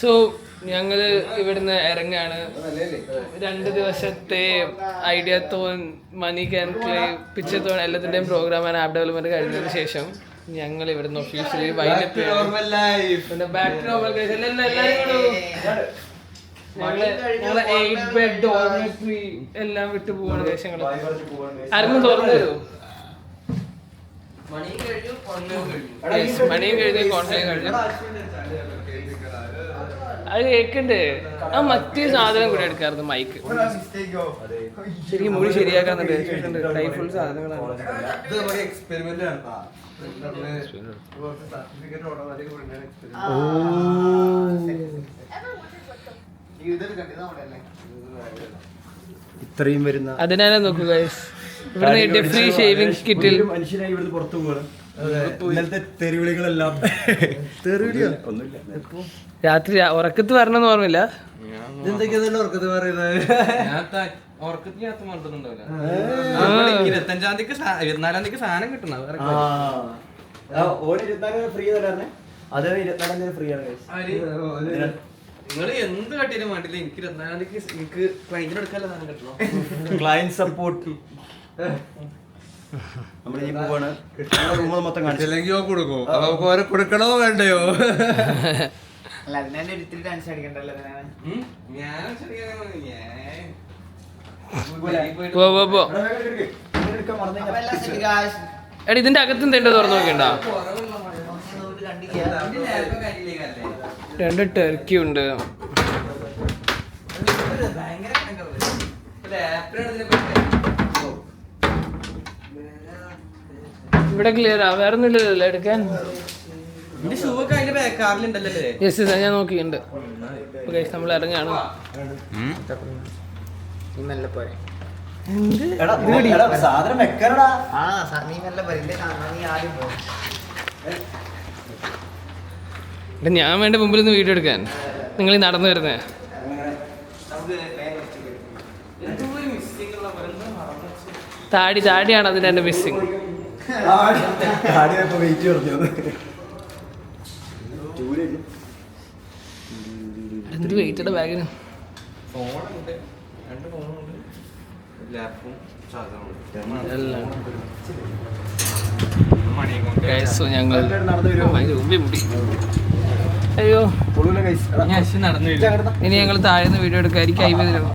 So ഞങ്ങൾ ഇവിടുന്ന് ഇറങ്ങാണ്. 2 ദിവസത്തെ ഐഡിയത്തോൺ, മണി ക്യാൻ പ്ലേ, പിച്ചത്തോൺ എല്ലാത്തിൻ്റെയും പ്രോഗ്രാമാണ് ആപ്പ് ഡെവലപ്മെൻറ്റ് കഴിഞ്ഞതിന് ശേഷം ഞങ്ങൾ ഇവിടുന്ന് ഒഫീഷ്യലി വൈകിട്ട് ബാക്ക് ടു നോർമൽ ഗൈസ്. ഞങ്ങളെ 8 ബെഡ് ഡോർമെട്രി എല്ലാം വിട്ടു പോവാണ് ഗൈസ്. ഞങ്ങൾ ആരെങ്കിലും തുറന്നു തരുമോ? മണിയും കഴിഞ്ഞു, കോൺഫ്ലൈൻ കഴിഞ്ഞു. അത് കേൾക്കണ്ടേ? ആ മറ്റേ സാധനം കൂടെ എടുക്കാറുണ്ട്, മൈക്ക്. ശരിക്കും മുടി ശരിയാക്കാറുണ്ട്. ടൈഫുൾ സാധനങ്ങളാണ്. ഇത്രയും വരുന്ന അതിനാലെ നോക്കുക ഇവിടെ ഫ്രീ ഷേവിംഗ് കിറ്റിൽ മനുഷ്യനായി ഇവിടുന്ന് പുറത്തു പോകണം. ഇന്നലത്തെ തെരുവിളികളെല്ലാം രാത്രി ഉറക്കത്ത് വരണമെന്ന് ഓർമ്മയില്ല. എന്തൊക്കെയാ ഉറക്കത്ത് പറയുന്നത്? 25-ാം തീയതിക്ക് 24-ാം തീയതിക്ക് സാധനം കിട്ടണം. 24 ഫ്രീ തരാറേ. അത് 24 ഫ്രീ ആണ്. നിങ്ങൾ എന്ത് കട്ടിയാലും വേണ്ടില്ല, എനിക്ക് 24-ാം തീയതിക്ക് എനിക്ക് ക്ലൈന്റിന് എടുക്കാനുള്ള സാധനം കിട്ടണം. ക്ലയന്റ് സപ്പോർട്ട് നമ്മുടെ ഈ പോവാണ്. റൂം മൊത്തം കാണിച്ചില്ലെങ്കിൽ കൊടുക്കും. നമുക്ക് ഓരോ കൊടുക്കണോ വേണ്ടയോ? എടാ ഇതിന്റെ അകത്ത് എന്തെങ്കിലും തുറന്നു നോക്കണ്ട. 2 ടർക്കി ഉണ്ട്. ഇവിടെ ക്ലിയറാ, വേറെ ഒന്നുമില്ലല്ലോ എടുക്കാൻ. യെസ് ഞാൻ നോക്കിയിട്ടുണ്ട്. നമ്മൾ ഇറങ്ങാണ്. സാധനം വെക്കണടാ. ഞാൻ വേണ്ട മുമ്പിൽ നിന്ന് വീഡിയോ എടുക്കാൻ. നിങ്ങൾ ഈ നടന്നു വരുന്നേ. താടിയാണ് അതിൻ്റെ എൻ്റെ മിസ്സിങ്. എന്ത് വെയിറ്റഡ് ബാഗിന്. ഞങ്ങൾ അയ്യോ ഇനി ഞങ്ങൾ താഴെ നിന്ന് വീഡിയോ എടുക്കാം. എനിക്ക് 50 രൂപ.